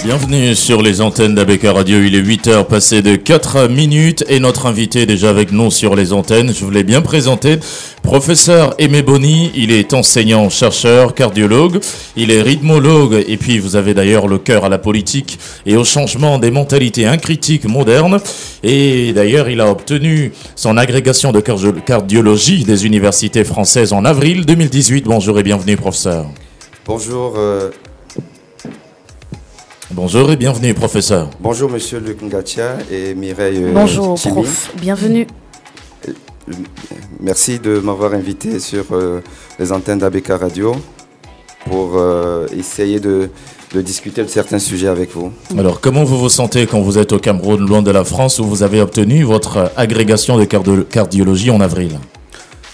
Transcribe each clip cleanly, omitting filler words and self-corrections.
Bienvenue sur les antennes d'ABK Radio, il est 8h passé de 4 minutes et notre invité est déjà avec nous sur les antennes. Je vous l'ai bien présenté, professeur Aimé Boni, il est enseignant, chercheur, cardiologue, il est rythmologue et puis vous avez d'ailleurs le cœur à la politique et au changement des mentalités incritiques modernes. Et d'ailleurs il a obtenu son agrégation de cardiologie des universités françaises en avril 2018. Bonjour et bienvenue professeur. Bonjour. Bonjour et bienvenue, professeur. Bonjour, monsieur Luc Ngatia et Mireille. Bonjour, Chimi. prof. Bienvenue. Merci de m'avoir invité sur les antennes d'ABK Radio pour essayer de discuter de certains sujets avec vous. Alors, comment vous vous sentez quand vous êtes au Cameroun, loin de la France, où vous avez obtenu votre agrégation de cardiologie en avril?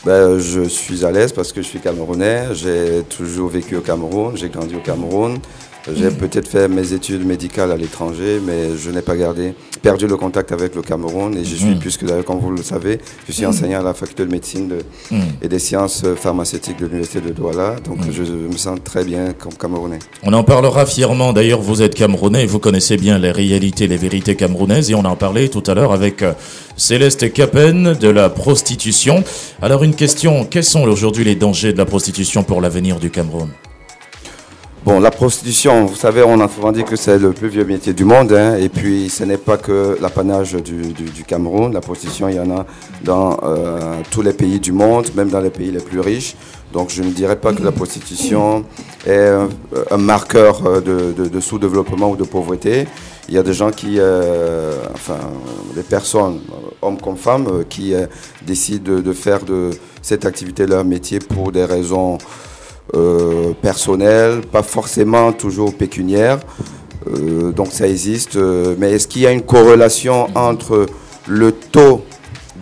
Je suis à l'aise parce que je suis camerounais. J'ai toujours vécu au Cameroun, j'ai grandi au Cameroun. J'ai peut-être fait mes études médicales à l'étranger, mais je n'ai pas perdu le contact avec le Cameroun. Et je suis, puisque d'ailleurs, comme vous le savez, je suis enseignant à la faculté de médecine et des sciences pharmaceutiques de l'université de Douala. Donc je me sens très bien comme Camerounais. On en parlera fièrement. D'ailleurs, vous êtes Camerounais, vous connaissez bien les réalités, les vérités camerounaises. Et on en parlait tout à l'heure avec Céleste Capen de la prostitution. Alors une question, quels sont aujourd'hui les dangers de la prostitution pour l'avenir du Cameroun ? Bon, la prostitution, vous savez, on a souvent dit que c'est le plus vieux métier du monde, hein, et puis ce n'est pas que l'apanage du Cameroun. La prostitution, il y en a dans tous les pays du monde, même dans les pays les plus riches. Donc je ne dirais pas que la prostitution est un marqueur de sous-développement ou de pauvreté. Il y a des gens qui, des personnes, hommes comme femmes, qui décident de faire de cette activité leur métier pour des raisons personnel, pas forcément toujours pécuniaire, donc ça existe, mais est-ce qu'il y a une corrélation entre le taux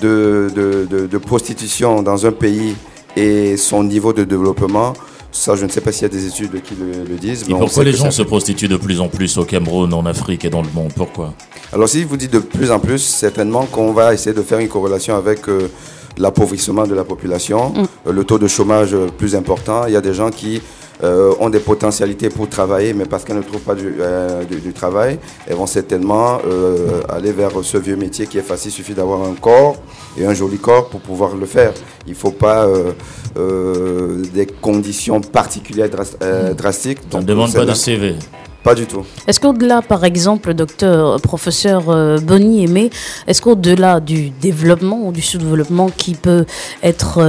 de prostitution dans un pays et son niveau de développement? Ça, je ne sais pas s'il y a des études qui le disent. Et pourquoi les gens se prostituent de plus en plus au Cameroun, en Afrique et dans le monde? Pourquoi? Alors si vous dites de plus en plus, certainement qu'on va essayer de faire une corrélation avec l'appauvrissement de la population, le taux de chômage plus important. Il y a des gens qui ont des potentialités pour travailler, mais parce qu'elles ne trouvent pas du travail, elles vont certainement aller vers ce vieux métier qui est facile. Il suffit d'avoir un corps et un joli corps pour pouvoir le faire. Il ne faut pas des conditions particulières drastiques. Ça ne demande pas de CV. Pas du tout. Est-ce qu'au-delà, par exemple, professeur Boni Aimé, est-ce qu'au-delà du développement ou du sous-développement qui peut être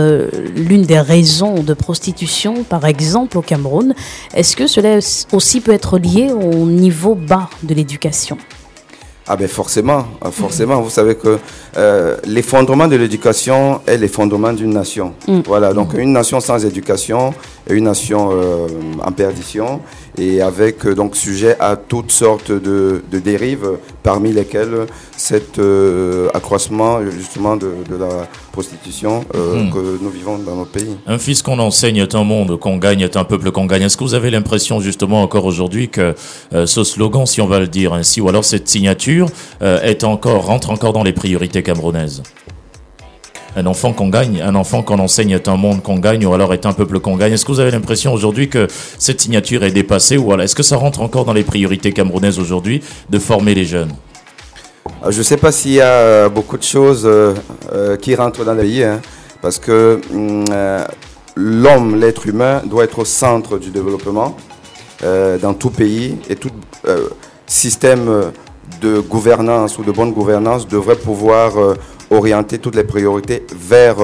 l'une des raisons de prostitution, par exemple au Cameroun, est-ce que cela aussi peut être lié au niveau bas de l'éducation? Ah ben forcément. Vous savez que l'effondrement de l'éducation est l'effondrement d'une nation. Voilà, donc une nation sans éducation est une nation en perdition et avec donc sujet à toutes sortes de dérives, parmi lesquelles cet accroissement justement de la prostitution que nous vivons dans notre pays. Un fils qu'on enseigne est un monde qu'on gagne, est un peuple qu'on gagne. Est-ce que vous avez l'impression justement encore aujourd'hui que ce slogan, si on va le dire ainsi, ou alors cette signature rentre encore dans les priorités camerounaises? Un enfant qu'on gagne, un enfant qu'on enseigne est un monde qu'on gagne, ou alors est un peuple qu'on gagne. Est-ce que vous avez l'impression aujourd'hui que cette signature est dépassée, ou alors est-ce que ça rentre encore dans les priorités camerounaises aujourd'hui de former les jeunes? Je ne sais pas s'il y a beaucoup de choses qui rentrent dans la vie, hein, parce que l'homme, l'être humain, doit être au centre du développement dans tout pays, et tout système de gouvernance ou de bonne gouvernance devrait pouvoir orienter toutes les priorités vers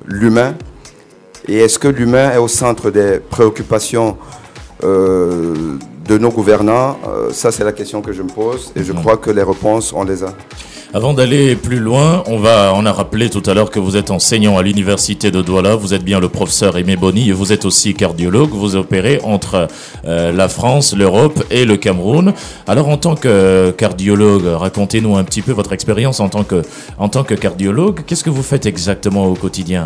l'humain. Et est-ce que l'humain est au centre des préoccupations de nos gouvernants? Ça, c'est la question que je me pose et je crois que les réponses, on les a. Avant d'aller plus loin, on a rappelé tout à l'heure que vous êtes enseignant à l'université de Douala, vous êtes bien le professeur Aimé Boni et vous êtes aussi cardiologue, vous opérez entre la France, l'Europe et le Cameroun. Alors en tant que cardiologue, racontez-nous un petit peu votre expérience en tant que cardiologue. Qu'est-ce que vous faites exactement au quotidien?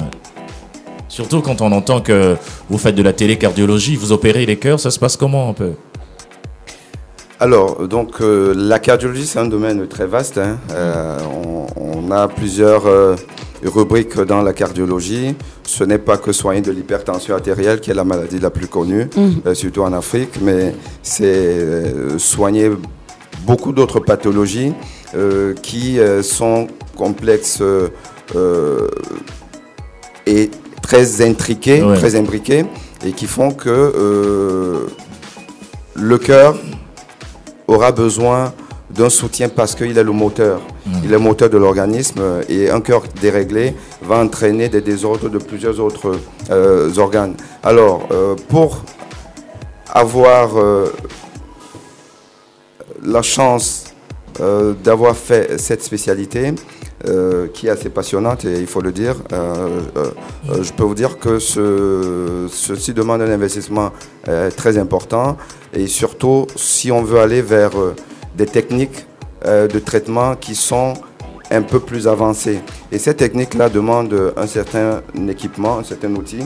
Surtout quand on entend que vous faites de la télécardiologie, vous opérez les cœurs, ça se passe comment un peu? Alors, donc, la cardiologie, c'est un domaine très vaste, hein. On a plusieurs rubrique dans la cardiologie, ce n'est pas que soigner de l'hypertension artérielle qui est la maladie la plus connue, surtout en Afrique, mais c'est soigner beaucoup d'autres pathologies qui sont complexes et très intriquées, très imbriquées, et qui font que le cœur aura besoin d'un soutien parce qu'il est le moteur. Il est le moteur de l'organisme, et un cœur déréglé va entraîner des désordres de plusieurs autres organes. Alors, pour avoir la chance d'avoir fait cette spécialité, qui est assez passionnante, et il faut le dire, je peux vous dire que ceci demande un investissement très important, et surtout si on veut aller vers des techniques de traitement qui sont un peu plus avancées. Et ces techniques-là demandent un certain équipement, un certain outil,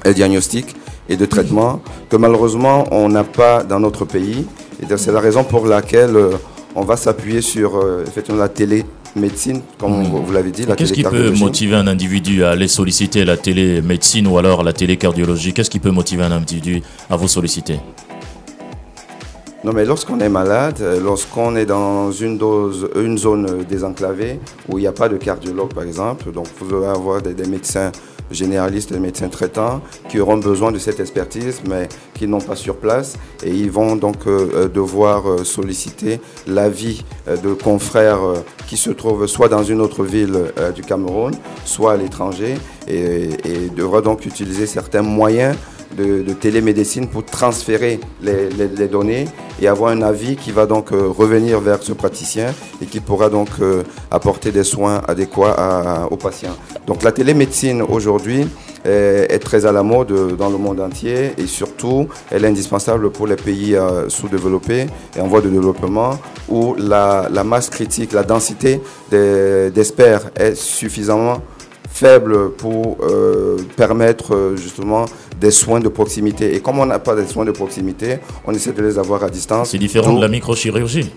un diagnostic et de traitement que malheureusement on n'a pas dans notre pays. Et c'est la raison pour laquelle on va s'appuyer sur effectivement la télémédecine, comme vous l'avez dit. Qu'est-ce qui peut motiver un individu à aller solliciter la télémédecine ou alors la télécardiologie? Qu'est-ce qui peut motiver un individu à vous solliciter? Non, mais lorsqu'on est malade, lorsqu'on est dans une zone désenclavée où il n'y a pas de cardiologue par exemple, donc vous allez avoir des médecins généralistes, des médecins traitants qui auront besoin de cette expertise mais qui n'ont pas sur place, et ils vont donc devoir solliciter l'avis de confrères qui se trouvent soit dans une autre ville du Cameroun, soit à l'étranger, et devra donc utiliser certains moyens de télémédecine pour transférer les données et avoir un avis qui va donc revenir vers ce praticien et qui pourra donc apporter des soins adéquats aux patients. Donc la télémédecine aujourd'hui est très à la mode dans le monde entier, et surtout elle est indispensable pour les pays sous-développés et en voie de développement où la masse critique, la densité d'experts est suffisamment faible pour permettre justement des soins de proximité. Et comme on n'a pas de soins de proximité, on essaie de les avoir à distance. C'est différent de la microchirurgie.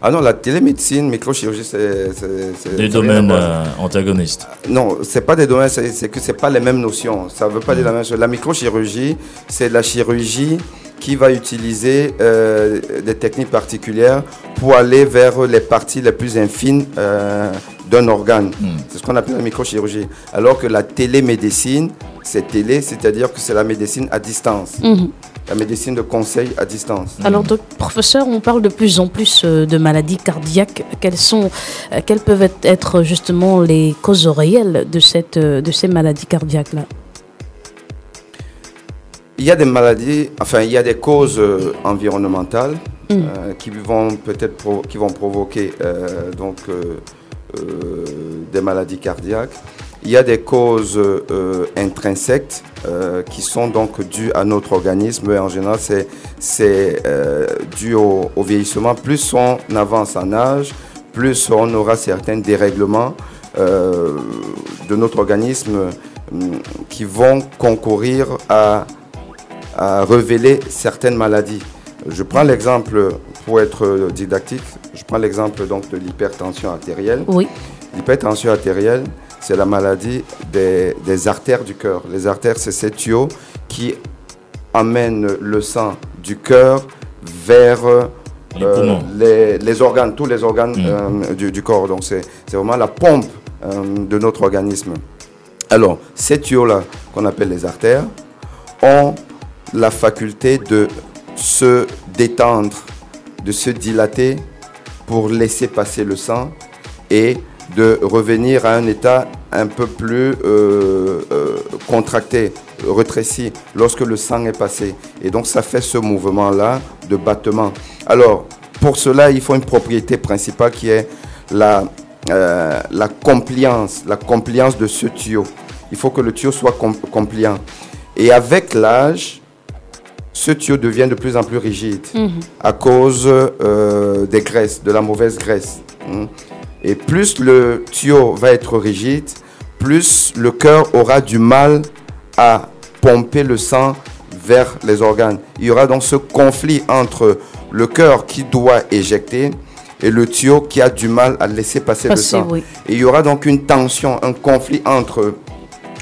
Ah non, la télémédecine, microchirurgie, c'est des domaines antagonistes. Non, c'est pas des domaines, c'est que c'est pas les mêmes notions. Ça veut pas dire la même chose. La microchirurgie, c'est la chirurgie qui va utiliser des techniques particulières pour aller vers les parties les plus infines d'un organe. C'est ce qu'on appelle la microchirurgie. Alors que la télémédecine, c'est télé, c'est-à-dire que c'est la médecine à distance. La médecine de conseil à distance. Alors, professeur, on parle de plus en plus de maladies cardiaques. Quelles peuvent être justement les causes réelles de ces maladies cardiaques-là? Il y a des maladies, il y a des causes environnementales qui vont provoquer des maladies cardiaques. Il y a des causes intrinsèques qui sont donc dues à notre organisme. Et en général, c'est dû au vieillissement. Plus on avance en âge, plus on aura certains dérèglements de notre organisme qui vont concourir à révéler certaines maladies. Je prends l'exemple, pour être didactique, je prends l'exemple donc de l'hypertension artérielle. Oui. L'hypertension artérielle, c'est la maladie des artères du cœur. Les artères, c'est ces tuyaux qui amènent le sang du cœur vers les organes, tous les organes du corps. Donc c'est vraiment la pompe de notre organisme. Alors, ces tuyaux-là, qu'on appelle les artères, ont la faculté de se détendre, de se dilater pour laisser passer le sang et de revenir à un état un peu plus contracté, rétréci lorsque le sang est passé. Et donc ça fait ce mouvement-là de battement. Alors, pour cela, il faut une propriété principale qui est la compliance de ce tuyau. Il faut que le tuyau soit compliant. Et avec l'âge, ce tuyau devient de plus en plus rigide à cause des graisses, de la mauvaise graisse. Et plus le tuyau va être rigide, plus le cœur aura du mal à pomper le sang vers les organes. Il y aura donc ce conflit entre le cœur qui doit éjecter et le tuyau qui a du mal à laisser passer le sang. Oui. Et il y aura donc une tension, un conflit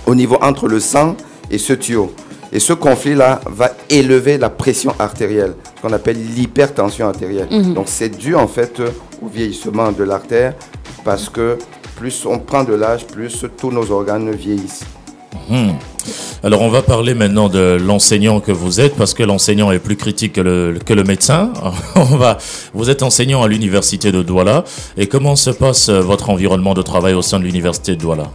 au niveau entre le sang et ce tuyau. Et ce conflit-là va élever la pression artérielle, ce qu'on appelle l'hypertension artérielle. Donc c'est dû en fait au vieillissement de l'artère, parce que plus on prend de l'âge, plus tous nos organes vieillissent. Alors on va parler maintenant de l'enseignant que vous êtes, parce que l'enseignant est plus critique que le médecin. Vous êtes enseignant à l'université de Douala. Et comment se passe votre environnement de travail au sein de l'université de Douala?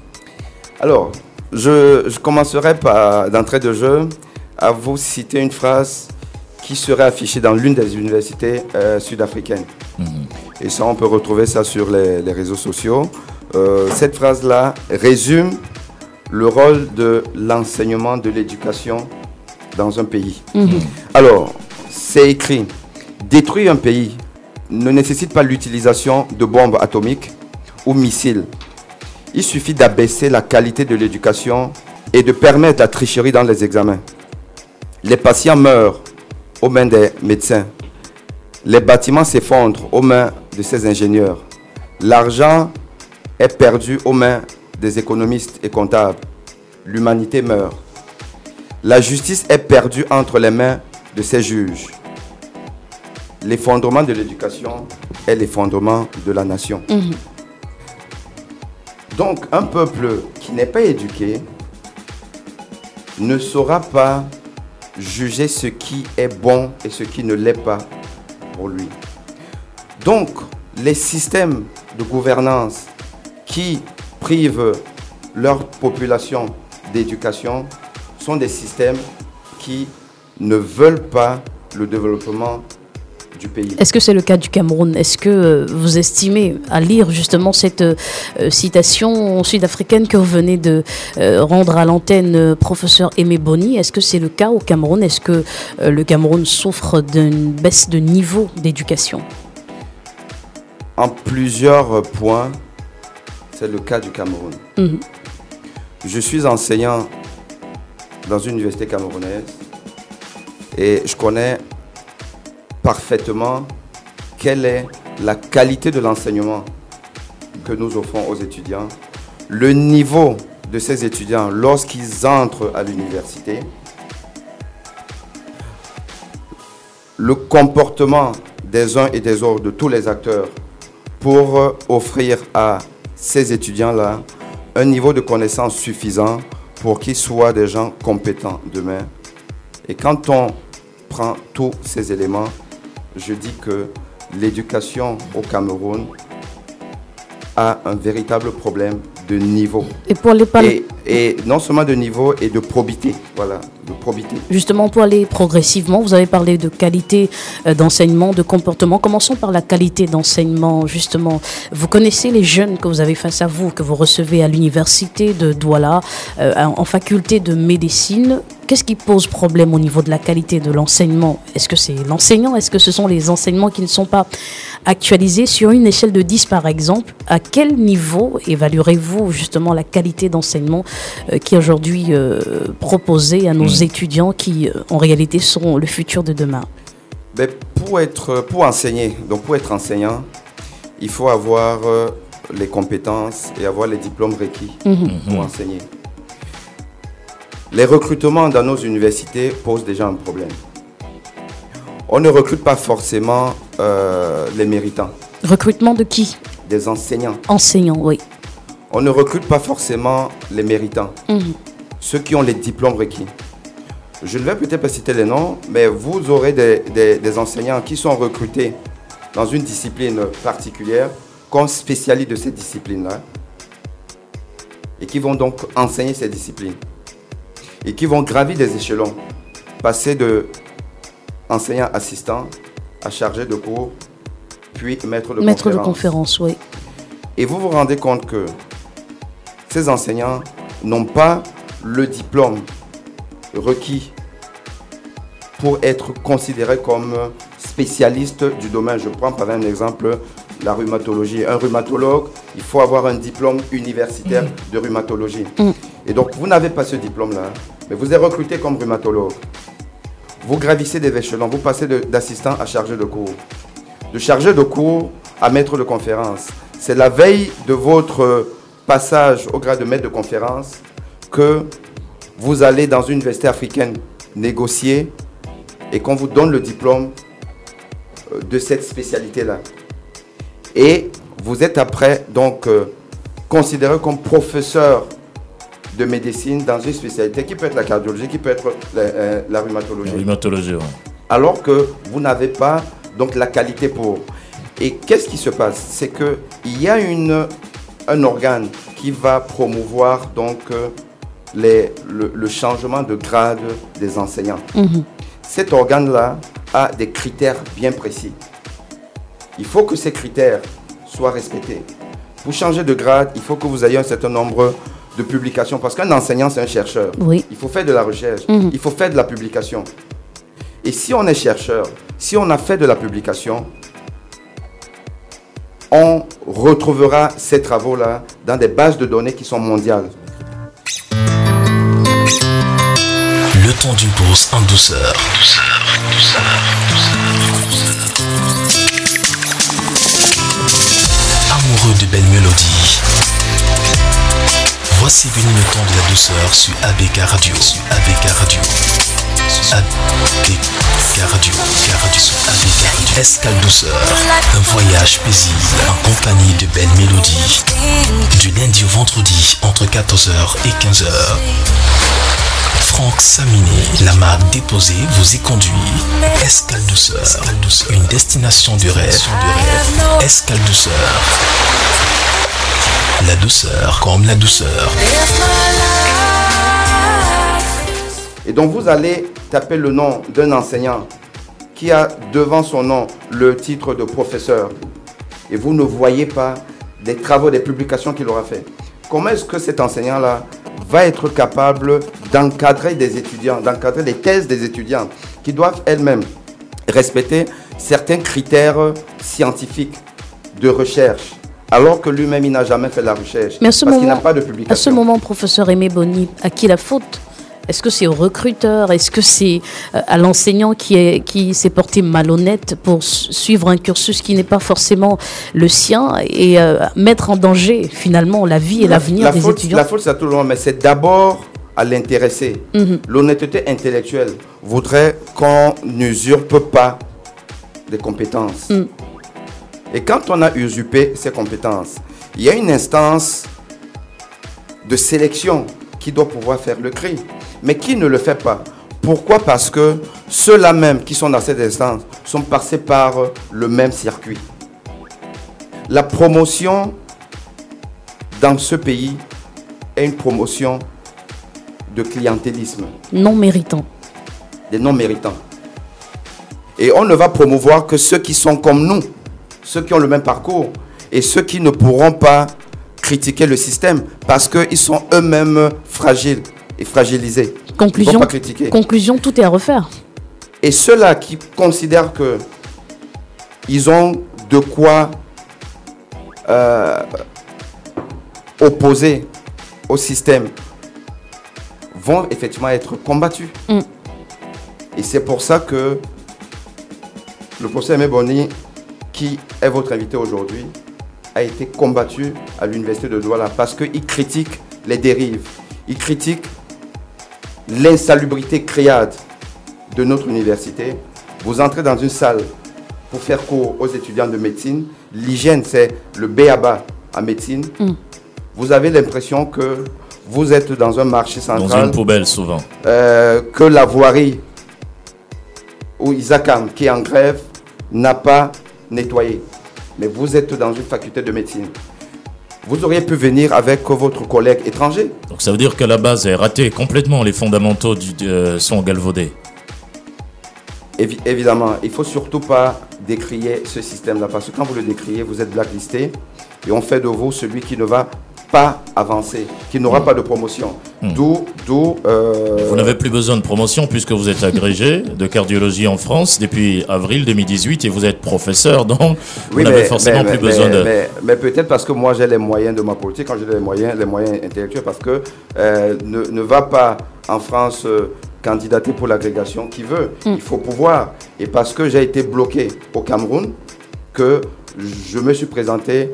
Alors, je commencerai d'entrée de jeu à vous citer une phrase qui serait affichée dans l'une des universités sud-africaines. Et ça, on peut retrouver ça sur les réseaux sociaux. Cette phrase-là résume le rôle de l'enseignement de l'éducation dans un pays. Alors, c'est écrit: détruire un pays ne nécessite pas l'utilisation de bombes atomiques ou missiles. Il suffit d'abaisser la qualité de l'éducation et de permettre la tricherie dans les examens. Les patients meurent aux mains des médecins. Les bâtiments s'effondrent aux mains de ces ingénieurs. L'argent est perdu aux mains des économistes et comptables. L'humanité meurt. La justice est perdue entre les mains de ces juges. L'effondrement de l'éducation est l'effondrement de la nation. Donc, un peuple qui n'est pas éduqué ne saura pas juger ce qui est bon et ce qui ne l'est pas pour lui. Donc, les systèmes de gouvernance qui privent leur population d'éducation sont des systèmes qui ne veulent pas le développement du pays. Est-ce que c'est le cas du Cameroun? Est-ce que vous estimez, à lire justement cette citation sud-africaine que vous venez de rendre à l'antenne, professeur Aimé Boni, est-ce que c'est le cas au Cameroun? Est-ce que le Cameroun souffre d'une baisse de niveau d'éducation? En plusieurs points, c'est le cas du Cameroun. Je suis enseignant dans une université camerounaise et je connais parfaitement quelle est la qualité de l'enseignement que nous offrons aux étudiants, le niveau de ces étudiants lorsqu'ils entrent à l'université, le comportement des uns et des autres, de tous les acteurs, pour offrir à ces étudiants-là un niveau de connaissance suffisant pour qu'ils soient des gens compétents demain. Et quand on prend tous ces éléments, je dis que l'éducation au Cameroun a un véritable problème de niveau. Et pour aller et non seulement de niveau et de probité. Voilà, de probité. Justement, pour aller progressivement, vous avez parlé de qualité d'enseignement, de comportement. Commençons par la qualité d'enseignement, justement. Vous connaissez les jeunes que vous avez face à vous, que vous recevez à l'université de Douala, en faculté de médecine. Qu'est-ce qui pose problème au niveau de la qualité de l'enseignement? Est-ce que c'est l'enseignant? Est-ce que ce sont les enseignements qui ne sont pas actualisés? Sur une échelle de 10 par exemple, à quel niveau évaluerez-vous justement la qualité d'enseignement qui est aujourd'hui proposée à nos étudiants qui en réalité seront le futur de demain? Mais pour enseigner, donc pour être enseignant, il faut avoir les compétences et avoir les diplômes requis pour enseigner. Les recrutements dans nos universités posent déjà un problème. On ne recrute pas forcément les méritants. Recrutement de qui? Des enseignants. Enseignants, oui. On ne recrute pas forcément les méritants, ceux qui ont les diplômes requis. Je ne vais peut-être pas citer les noms, mais vous aurez des enseignants qui sont recrutés dans une discipline particulière comme spécialistes de cette discipline-là et qui vont donc enseigner ces disciplines et qui vont gravir des échelons, passer de enseignant assistant à chargé de cours, puis maître de conférence. Oui. Et vous vous rendez compte que ces enseignants n'ont pas le diplôme requis pour être considérés comme spécialistes du domaine. Je prends par exemple la rhumatologie. Un rhumatologue, il faut avoir un diplôme universitaire de rhumatologie. Et donc, vous n'avez pas ce diplôme-là, mais vous êtes recruté comme rhumatologue. Vous gravissez des échelons, vous passez d'assistant à chargé de cours. De chargé de cours, à maître de conférence. C'est la veille de votre passage au grade de maître de conférence que vous allez dans une université africaine négocier et qu'on vous donne le diplôme de cette spécialité-là. Et vous êtes après donc considéré comme professeur de médecine dans une spécialité qui peut être la cardiologie, qui peut être la rhumatologie. La rhumatologie, ouais. Alors que vous n'avez pas donc la qualité pour. Et qu'est-ce qui se passe? C'est qu'il y a un organe qui va promouvoir donc le changement de grade des enseignants. Cet organe-là a des critères bien précis. Il faut que ces critères soient respectés. Pour changer de grade, il faut que vous ayez un certain nombre de publications, parce qu'un enseignant, c'est un chercheur. Oui. Il faut faire de la recherche, il faut faire de la publication. Et si on est chercheur, si on a fait de la publication, on retrouvera ces travaux-là dans des bases de données qui sont mondiales. Le temps d'une pause en douceur. Amoureux de belles mélodies. Voici venu le temps de la douceur sur ABK Radio. ABK Radio. Escale douceur, un voyage paisible en compagnie de belles mélodies. Du lundi au vendredi entre 14h et 15h. Franck Samini, la marque déposée, vous y conduit. Escale douceur, une destination du rêve. Escale douceur. La douceur comme la douceur. Et donc vous allez taper le nom d'un enseignant qui a devant son nom le titre de professeur. Et vous ne voyez pas des travaux, des publications qu'il aura fait. Comment est-ce que cet enseignant-là va être capable d'encadrer des étudiants, d'encadrer les thèses des étudiants qui doivent elles-mêmes respecter certains critères scientifiques de recherche, alors que lui-même, il n'a jamais fait la recherche, parce qu'il n'a pas de publication. À ce moment, professeur Aimé Boni, à qui la faute? Est-ce que c'est au recruteur? Est-ce que c'est à l'enseignant qui s'est porté malhonnête pour suivre un cursus qui n'est pas forcément le sien et mettre en danger finalement la vie et l'avenir des étudiants? La faute, c'est à tout le monde, mais c'est d'abord à l'intéressé. L'honnêteté intellectuelle voudrait qu'on n'usurpe pas des compétences. Et quand on a usurpé ces compétences, il y a une instance de sélection qui doit pouvoir faire le tri, mais qui ne le fait pas. Pourquoi? Parce que ceux-là même qui sont dans cette instance sont passés par le même circuit. La promotion dans ce pays est une promotion de clientélisme. Non méritant. Des non méritants. Et on ne va promouvoir que ceux qui sont comme nous, ceux qui ont le même parcours et ceux qui ne pourront pas critiquer le système parce qu'ils sont eux-mêmes fragiles et fragilisés. Conclusion, tout est à refaire. Et ceux-là qui considèrent qu'ils ont de quoi opposer au système vont effectivement être combattus. Et c'est pour ça que le professeur Aimé Boni, qui est votre invité aujourd'hui, a été combattu à l'université de Douala parce qu'il critique les dérives, il critique l'insalubrité créade de notre université. Vous entrez dans une salle pour faire cours aux étudiants de médecine, l'hygiène c'est le b.a.-ba en médecine. Vous avez l'impression que vous êtes dans un marché central. Dans une poubelle souvent. Que la voirie ou Isakam qui est en grève n'a pas nettoyé. Mais vous êtes dans une faculté de médecine. Vous auriez pu venir avec votre collègue étranger. Donc ça veut dire que la base est ratée complètement, les fondamentaux sont galvaudés. Évidemment, il ne faut surtout pas décrier ce système-là, parce que quand vous le décriez, vous êtes blacklisté et on fait de vous celui qui ne va pas avancer, qui n'aura pas de promotion. Vous n'avez plus besoin de promotion puisque vous êtes agrégé de cardiologie en France depuis avril 2018 et vous êtes professeur, donc vous n'avez forcément plus besoin de... Mais peut-être parce que moi j'ai les moyens de ma politique, quand j'ai les moyens intellectuels, parce que ne va pas en France candidater pour l'agrégation qui veut. Il faut pouvoir. Et parce que j'ai été bloqué au Cameroun, que je me suis présenté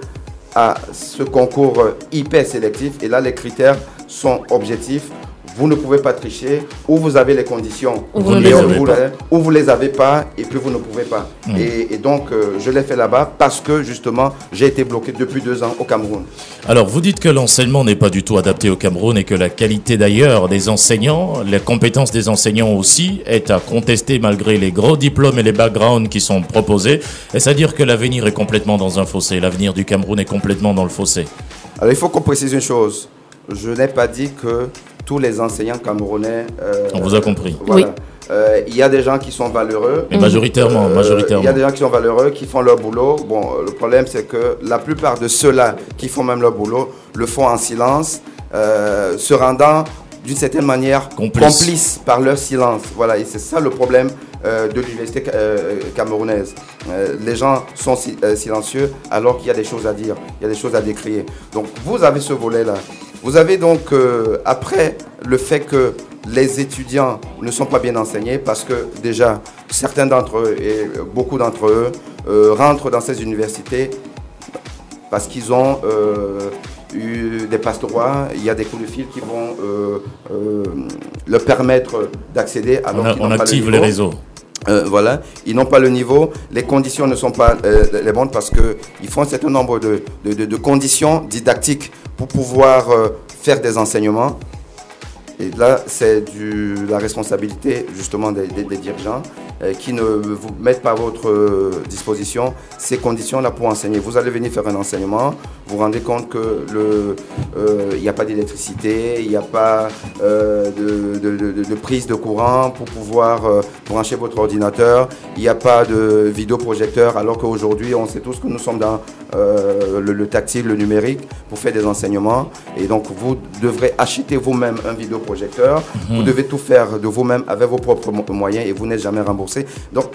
à ce concours hyper sélectif et là les critères sont objectifs. Vous ne pouvez pas tricher, ou vous avez les conditions, ou vous ne les avez pas, et puis vous ne pouvez pas. Et donc, je l'ai fait là-bas parce que, justement, j'ai été bloqué depuis 2 ans au Cameroun. Alors, vous dites que l'enseignement n'est pas du tout adapté au Cameroun et que la qualité d'ailleurs des enseignants, les compétences des enseignants aussi, est à contester malgré les gros diplômes et les backgrounds qui sont proposés. Est-ce à dire que l'avenir est complètement dans un fossé? L'avenir du Cameroun est complètement dans le fossé? Alors, il faut qu'on précise une chose. Je n'ai pas dit que tous les enseignants camerounais... on vous a compris. Voilà. Oui. Il y a des gens qui sont valeureux. Mais majoritairement. Il y a des gens qui sont valeureux, qui font leur boulot. Bon, le problème, c'est que la plupart de ceux-là qui font même leur boulot le font en silence, se rendant d'une certaine manière complices par leur silence. Voilà, et c'est ça le problème de l'université camerounaise. Les gens sont silencieux alors qu'il y a des choses à dire, il y a des choses à décrire. Donc, vous avez ce volet-là. Vous avez donc, après le fait que les étudiants ne sont pas bien enseignés, parce que déjà, certains d'entre eux, et beaucoup d'entre eux, rentrent dans ces universités parce qu'ils ont eu des passe-droits, il y a des coups de fil qui vont leur permettre d'accéder. On active les réseaux. Voilà, ils n'ont pas le niveau, les conditions ne sont pas les bonnes parce qu'ils font un certain nombre de conditions didactiques pour pouvoir faire des enseignements. Et là, c'est la responsabilité justement des dirigeants qui ne vous mettent pas à votre disposition ces conditions-là pour enseigner. Vous allez venir faire un enseignement, vous vous rendez compte que il n'y a pas d'électricité, il n'y a pas de prise de courant pour pouvoir brancher votre ordinateur, il n'y a pas de vidéoprojecteur, alors qu'aujourd'hui, on sait tous que nous sommes dans le tactile, le numérique, pour faire des enseignements. Et donc, vous devrez acheter vous-même un vidéoprojecteur, vous devez tout faire de vous-même avec vos propres moyens et vous n'êtes jamais remboursé. Donc,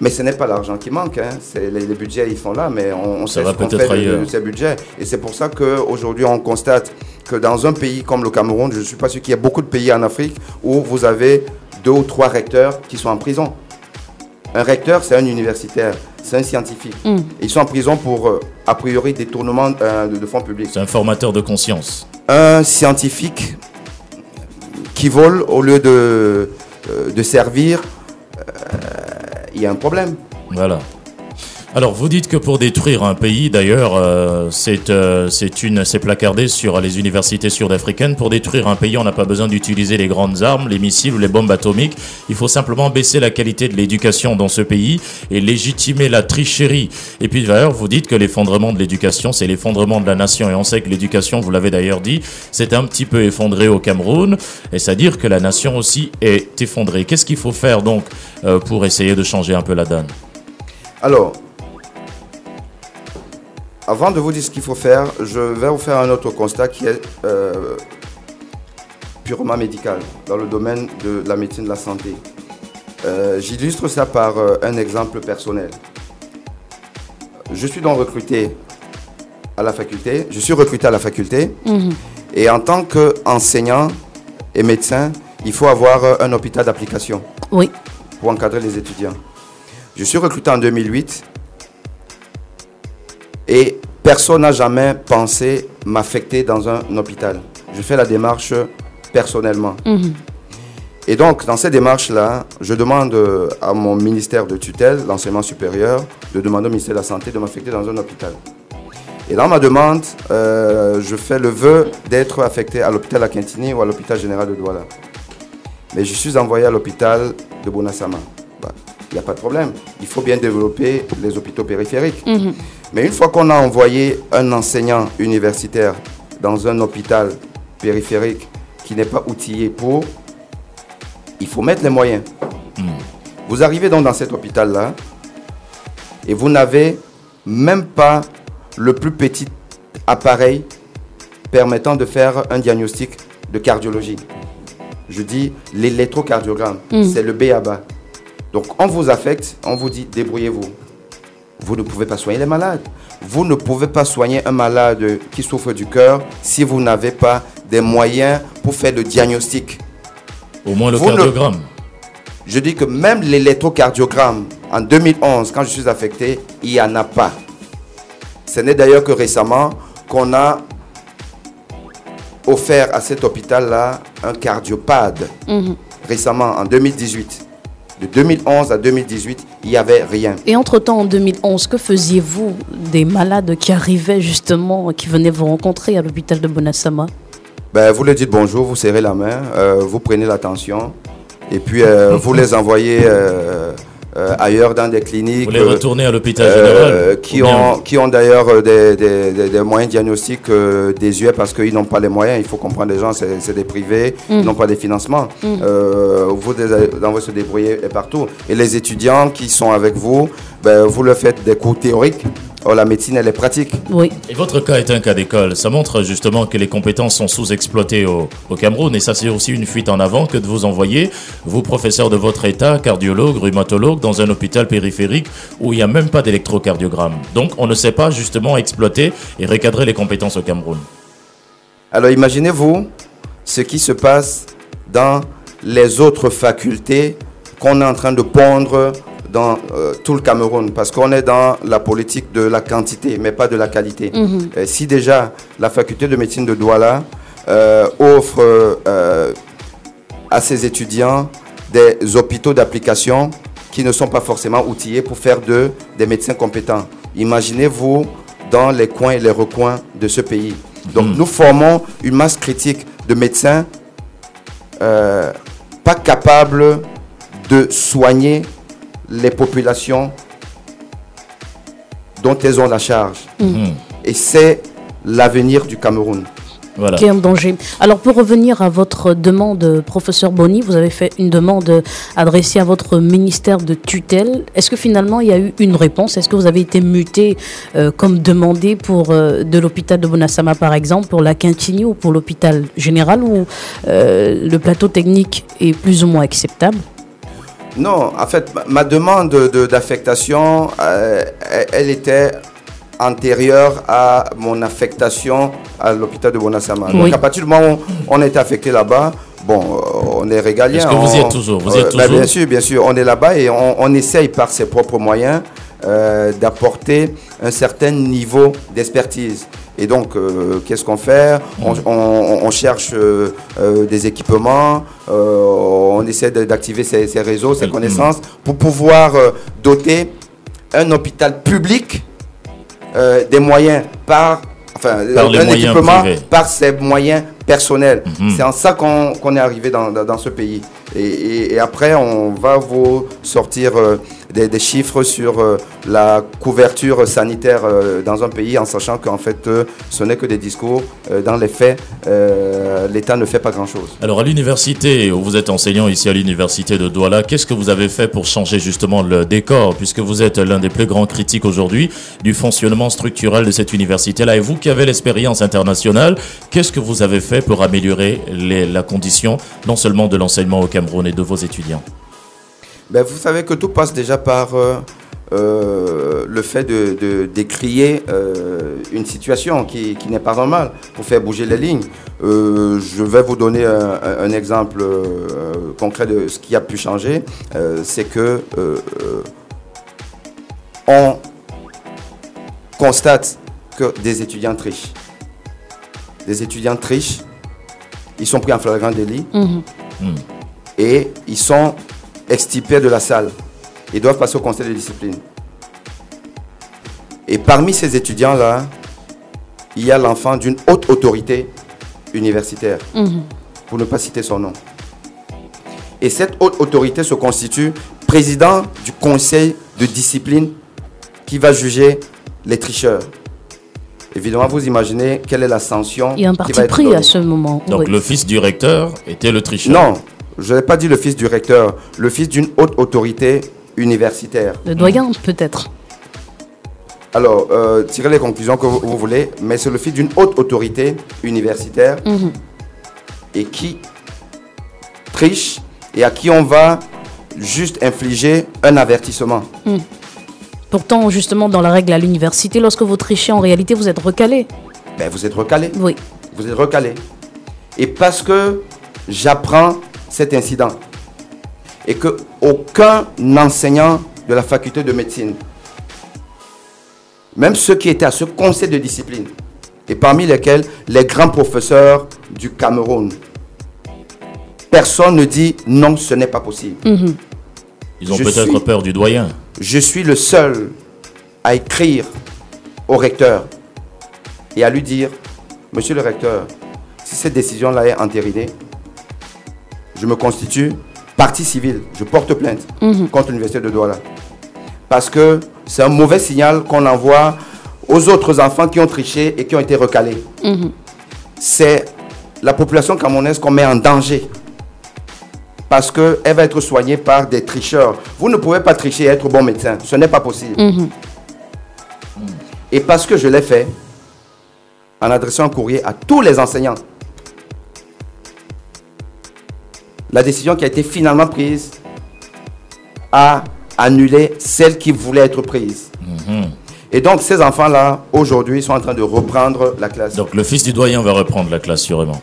mais ce n'est pas l'argent qui manque, hein. Les budgets ils sont là, mais on sait ce qu'on fait de ces budgets. Et c'est pour ça qu'aujourd'hui on constate que dans un pays comme le Cameroun, je ne suis pas sûr qu'il y ait beaucoup de pays en Afrique où vous avez 2 ou 3 recteurs qui sont en prison. Un recteur, c'est un universitaire, c'est un scientifique. Ils sont en prison pour, a priori, détournement de fonds publics. C'est un formateur de conscience. Un scientifique qui vole au lieu de servir, il y a un problème. Voilà. Alors, vous dites que pour détruire un pays, d'ailleurs, c'est placardé sur les universités sud-africaines. Pour détruire un pays, on n'a pas besoin d'utiliser les grandes armes, les missiles ou les bombes atomiques. Il faut simplement baisser la qualité de l'éducation dans ce pays et légitimer la tricherie. Et puis, d'ailleurs, vous dites que l'effondrement de l'éducation, c'est l'effondrement de la nation. Et on sait que l'éducation, vous l'avez d'ailleurs dit, c'est un petit peu effondré au Cameroun. Et c'est-à-dire que la nation aussi est effondrée. Qu'est-ce qu'il faut faire donc pour essayer de changer un peu la donne? Alors, avant de vous dire ce qu'il faut faire, je vais vous faire un autre constat qui est purement médical, dans le domaine de la médecine de la santé. J'illustre ça par un exemple personnel. Je suis donc recruté à la faculté, et en tant qu'enseignant et médecin, il faut avoir un hôpital d'application pour encadrer les étudiants. Je suis recruté en 2008. Et personne n'a jamais pensé m'affecter dans un hôpital. Je fais la démarche personnellement. Et donc, dans ces démarches-là, je demande à mon ministère de tutelle, l'enseignement supérieur, de demander au ministère de la Santé de m'affecter dans un hôpital. Et là, on me demande, je fais le vœu d'être affecté à l'hôpital La Quintini ou à l'hôpital général de Douala. Mais je suis envoyé à l'hôpital de Bonasama. Il n'y a pas de problème. Il faut bien développer les hôpitaux périphériques. Mais une fois qu'on a envoyé un enseignant universitaire dans un hôpital périphérique qui n'est pas outillé pour, il faut mettre les moyens. Vous arrivez donc dans cet hôpital-là et vous n'avez même pas le plus petit appareil permettant de faire un diagnostic de cardiologie. Je dis l'électrocardiogramme, c'est le B.A.B.A. Donc, on vous affecte, on vous dit, débrouillez-vous. Vous ne pouvez pas soigner les malades. Vous ne pouvez pas soigner un malade qui souffre du cœur si vous n'avez pas des moyens pour faire le diagnostic. Au moins le cardiogramme. Je dis que même l'électrocardiogramme, En 2011, quand je suis affecté, il n'y en a pas. Ce n'est d'ailleurs que récemment qu'on a offert à cet hôpital-là un cardiopade. Récemment, en 2018. De 2011 à 2018, il n'y avait rien. Et entre-temps, en 2011, que faisiez-vous des malades qui arrivaient justement, qui venaient vous rencontrer à l'hôpital de Bonasama? Ben, vous leur dites bonjour, vous serrez la main, vous prenez l'attention et puis vous les envoyez ailleurs dans des cliniques. Vous les retournez à l'hôpital général qui ont d'ailleurs des moyens diagnostiques désuets parce qu'ils n'ont pas les moyens. Il faut comprendre, les gens, c'est des privés, ils n'ont pas de financement. Vous envoyez se débrouiller partout. Et les étudiants qui sont avec vous, ben, vous leur faites des cours théoriques. Or, la médecine, elle est pratique. Oui. Et votre cas est un cas d'école. Ça montre justement que les compétences sont sous-exploitées au Cameroun. Et ça, c'est aussi une fuite en avant que de vous envoyer, vous, professeur de votre état, cardiologue, rhumatologue, dans un hôpital périphérique où il n'y a même pas d'électrocardiogramme. Donc, on ne sait pas justement exploiter et recadrer les compétences au Cameroun. Alors, imaginez-vous ce qui se passe dans les autres facultés qu'on est en train de pondre dans tout le Cameroun, parce qu'on est dans la politique de la quantité, mais pas de la qualité. Si déjà la faculté de médecine de Douala offre à ses étudiants des hôpitaux d'application qui ne sont pas forcément outillés pour faire des médecins compétents, imaginez-vous dans les coins et les recoins de ce pays. Donc nous formons une masse critique de médecins pas capables de soigner les populations dont elles ont la charge. Et c'est l'avenir du Cameroun. Voilà. Qui est en danger. Alors, pour revenir à votre demande, professeur Boni, vous avez fait une demande adressée à votre ministère de tutelle. Est-ce que finalement, il y a eu une réponse? Est-ce que vous avez été muté comme demandé pour de l'hôpital de Bonasama, par exemple, pour la Quintini ou pour l'hôpital général, où le plateau technique est plus ou moins acceptable? Non, en fait, ma demande d'affectation, elle était antérieure à mon affectation à l'hôpital de Bonasama. Oui. Donc, à partir du moment où on est affecté là-bas, bon, on est régalien. Est-ce que vous y êtes toujours? Vous y êtes toujours? Bien sûr, on est là-bas et on essaye par ses propres moyens d'apporter un certain niveau d'expertise. Et donc, qu'est-ce qu'on fait? On cherche des équipements, on essaie d'activer ces réseaux, ces connaissances, pour pouvoir doter un hôpital public des moyens par un équipement privés, par ses moyens personnels. C'est en ça qu'on est arrivé dans ce pays. Et après, on va vous sortir des chiffres sur la couverture sanitaire dans un pays, en sachant qu'en fait, ce n'est que des discours. Dans les faits, l'État ne fait pas grand-chose. Alors, à l'université, où vous êtes enseignant ici à l'université de Douala, qu'est-ce que vous avez fait pour changer justement le décor, puisque vous êtes l'un des plus grands critiques aujourd'hui du fonctionnement structurel de cette université-là, et vous qui avez l'expérience internationale, qu'est-ce que vous avez fait pour améliorer la condition, non seulement de l'enseignement au Cameroun et de vos étudiants? Ben, vous savez que tout passe déjà par le fait de décrier une situation qui n'est pas normale pour faire bouger les lignes. Je vais vous donner un exemple concret de ce qui a pu changer. C'est que on constate que des étudiants trichent. Des étudiants trichent, ils sont pris en flagrant délit et ils sont extirpés de la salle. Ils doivent passer au conseil de discipline. Et parmi ces étudiants-là, il y a l'enfant d'une haute autorité universitaire, pour ne pas citer son nom. Et cette haute autorité se constitue président du conseil de discipline qui va juger les tricheurs. Évidemment, vous imaginez quelle est la sanction. Il y a un parti pris à ce moment. Donc le fils du recteur était le tricheur? Non, je n'ai pas dit le fils du recteur, le fils d'une haute autorité universitaire. Le doyen peut-être. Alors, tirez les conclusions que vous voulez, mais c'est le fils d'une haute autorité universitaire et qui triche et à qui on va juste infliger un avertissement. Pourtant, justement, dans la règle à l'université, lorsque vous trichez, en réalité, vous êtes recalé. Ben, vous êtes recalé. Oui. Vous êtes recalé. Et parce que j'apprends cet incident et qu'aucun enseignant de la faculté de médecine, même ceux qui étaient à ce conseil de discipline, et parmi lesquels les grands professeurs du Cameroun, personne ne dit non, ce n'est pas possible. Ils ont peut-être peur du doyen. Je suis le seul à écrire au recteur et à lui dire, monsieur le recteur, si cette décision-là est entérinée, je me constitue partie civile, je porte plainte contre l'université de Douala. Parce que c'est un mauvais signal qu'on envoie aux autres enfants qui ont triché et qui ont été recalés. C'est la population camerounaise qu'on met en danger. Parce qu'elle va être soignée par des tricheurs. Vous ne pouvez pas tricher et être bon médecin. Ce n'est pas possible. Et parce que je l'ai fait, en adressant un courrier à tous les enseignants, la décision qui a été finalement prise a annulé celle qui voulait être prise. Et donc, ces enfants-là, aujourd'hui, sont en train de reprendre la classe. Donc, le fils du doyen va reprendre la classe, sûrement.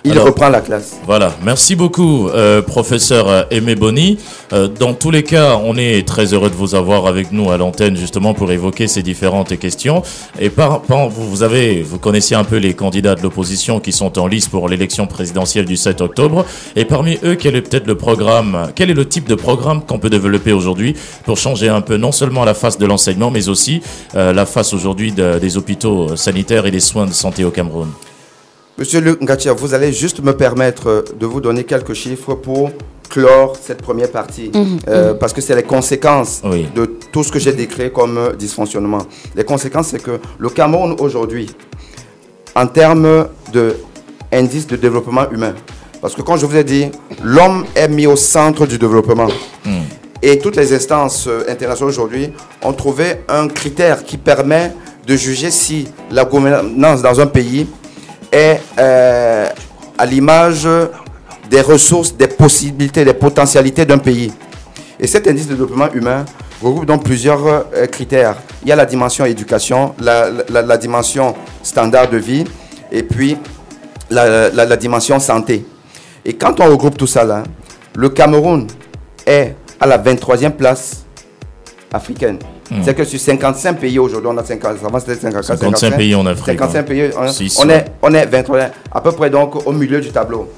Il reprend la classe. Voilà, merci beaucoup, professeur Aimé Boni. Dans tous les cas, on est très heureux de vous avoir avec nous à l'antenne, justement, pour évoquer ces différentes questions. Et vous connaissez un peu les candidats de l'opposition qui sont en lice pour l'élection présidentielle du 7 octobre. Et parmi eux, quel est peut-être le programme, quel est le type de programme qu'on peut développer aujourd'hui pour changer un peu non seulement la face de l'enseignement, mais aussi la face aujourd'hui des hôpitaux sanitaires et des soins de santé au Cameroun? Monsieur Luc Ngatia, vous allez juste me permettre de vous donner quelques chiffres pour clore cette première partie, parce que c'est les conséquences de tout ce que j'ai décrit comme dysfonctionnement. Les conséquences, c'est que le Cameroun aujourd'hui, en termes d'indice de développement humain, parce que quand je vous ai dit, l'homme est mis au centre du développement, et toutes les instances internationales aujourd'hui ont trouvé un critère qui permet de juger si la gouvernance dans un pays est à l'image des ressources, des possibilités, des potentialités d'un pays. Et cet indice de développement humain regroupe donc plusieurs critères. Il y a la dimension éducation, la dimension standard de vie, et puis la dimension santé. Et quand on regroupe tout ça là, le Cameroun est à la 23e place africaine. C'est que sur 55 pays aujourd'hui, on a 55 pays en Afrique. 55 pays, on est 23, à peu près donc au milieu du tableau.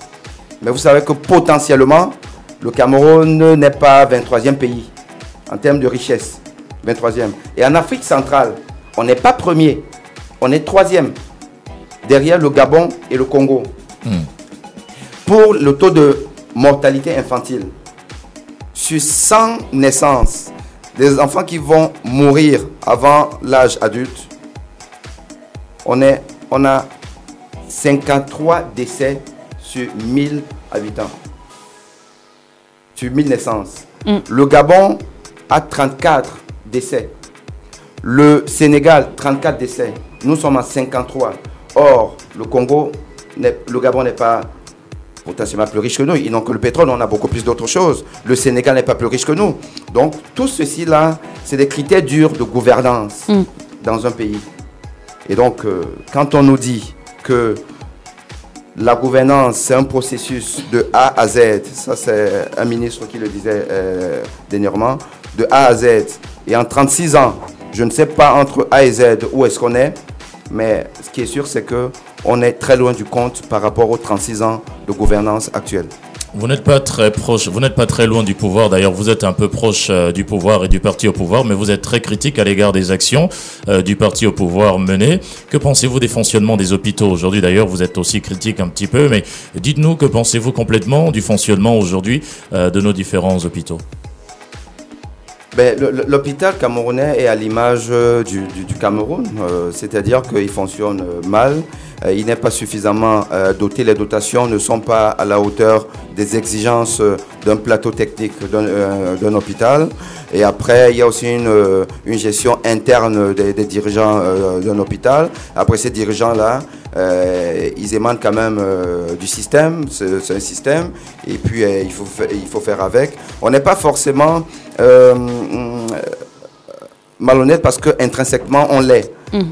Mais vous savez que potentiellement, le Cameroun n'est pas 23e pays en termes de richesse. 23e. Et en Afrique centrale, on n'est pas premier, on est 3e, derrière le Gabon et le Congo. Pour le taux de mortalité infantile, sur 100 naissances, des enfants qui vont mourir avant l'âge adulte, on a 53 décès sur 1000 habitants, sur 1000 naissances. Le Gabon a 34 décès. Le Sénégal, 34 décès. Nous sommes à 53. Or, le Gabon n'est pas potentiellement plus riche que nous. Ils n'ont que le pétrole, on a beaucoup plus d'autres choses. Le Sénégal n'est pas plus riche que nous. Donc, tout ceci là, c'est des critères durs de gouvernance dans un pays. Et donc, quand on nous dit que la gouvernance, c'est un processus de A à Z, ça c'est un ministre qui le disait dernièrement, de A à Z. Et en 36 ans, je ne sais pas entre A et Z où est-ce qu'on est, mais ce qui est sûr, c'est qu'on est très loin du compte par rapport aux 36 ans de gouvernance actuelle. Vous n'êtes pas très proche, vous n'êtes pas très loin du pouvoir. D'ailleurs, vous êtes un peu proche du pouvoir et du parti au pouvoir, mais vous êtes très critique à l'égard des actions du parti au pouvoir menées. Que pensez-vous des fonctionnements des hôpitaux aujourd'hui? D'ailleurs, vous êtes aussi critique un petit peu, mais dites-nous, que pensez-vous complètement du fonctionnement aujourd'hui de nos différents hôpitaux? L'hôpital camerounais est à l'image du Cameroun, c'est-à-dire qu'il fonctionne mal, il n'est pas suffisamment doté, les dotations ne sont pas à la hauteur des exigences d'un plateau technique d'un hôpital. Et après, il y a aussi une gestion interne des dirigeants d'un hôpital. Après, ces dirigeants-là, ils émanent quand même du système, c'est un système, et puis il faut faire avec. On n'est pas forcément malhonnête parce qu'intrinsèquement on l'est.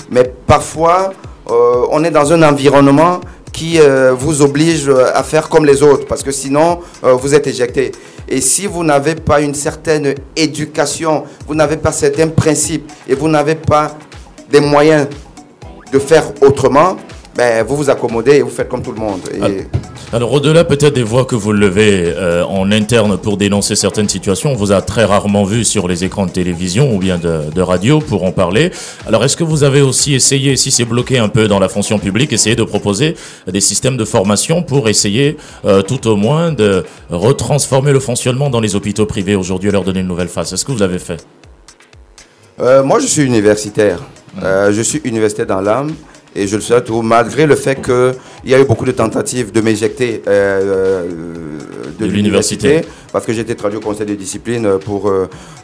Mais parfois, on est dans un environnement qui vous oblige à faire comme les autres, parce que sinon, vous êtes éjecté. Et si vous n'avez pas une certaine éducation, vous n'avez pas certains principes et vous n'avez pas des moyens de faire autrement, ben, vous vous accommodez et vous faites comme tout le monde. Alors au-delà peut-être des voix que vous levez en interne pour dénoncer certaines situations, on vous a très rarement vu sur les écrans de télévision ou bien de radio pour en parler. Alors est-ce que vous avez aussi essayé, si c'est bloqué un peu dans la fonction publique, essayer de proposer des systèmes de formation pour essayer tout au moins de retransformer le fonctionnement dans les hôpitaux privés aujourd'hui et leur donner une nouvelle face? Est-ce que vous l'avez fait? Moi je suis universitaire. Je suis universitaire dans l'âme. Et je le souhaite, malgré le fait qu'il y a eu beaucoup de tentatives de m'éjecter de l'université, parce que j'ai été traduit au conseil de discipline pour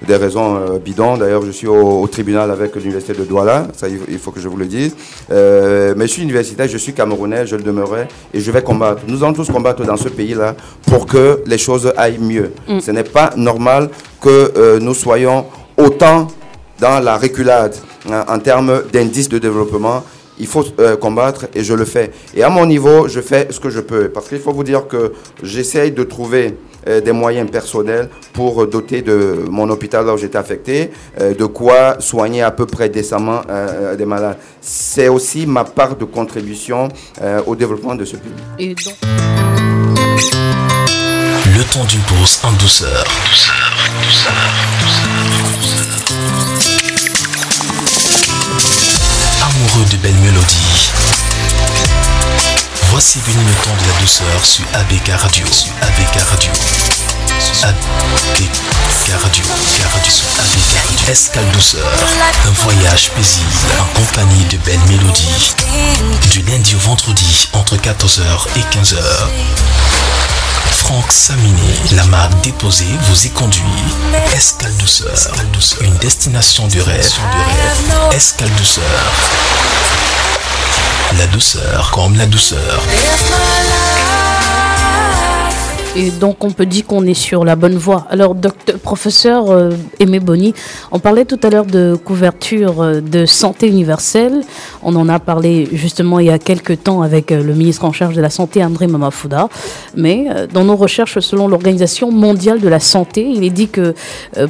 des raisons bidons. D'ailleurs, je suis au tribunal avec l'université de Douala, ça il faut que je vous le dise. Mais je suis universitaire, je suis camerounais, je le demeurerai, et je vais combattre. Nous allons tous combattre dans ce pays-là pour que les choses aillent mieux. Ce n'est pas normal que nous soyons autant dans la reculade en termes d'indices de développement. Il faut combattre et je le fais. Et à mon niveau, je fais ce que je peux. Parce qu'il faut vous dire que j'essaye de trouver des moyens personnels pour doter de mon hôpital là où j'étais affecté, de quoi soigner à peu près décemment des malades. C'est aussi ma part de contribution au développement de ce pays. Et donc... Le temps d'une pause en douceur. Amoureux de belles mélodies, voici venu le temps de la douceur sur ABK Radio. ABK Radio. Escale douceur, un voyage paisible en compagnie de belles mélodies. Du lundi au vendredi entre 14h et 15h. Franck Samini, la marque déposée, vous y conduit. Escale douceur, une destination du rêve. Escale douceur. La douceur comme la douceur. Et donc on peut dire qu'on est sur la bonne voie. Alors professeur Aimé Boni, on parlait tout à l'heure de couverture de santé universelle. On en a parlé justement il y a quelques temps avec le ministre en charge de la santé, André Mamafouda. Mais dans nos recherches, selon l'Organisation mondiale de la santé, il est dit que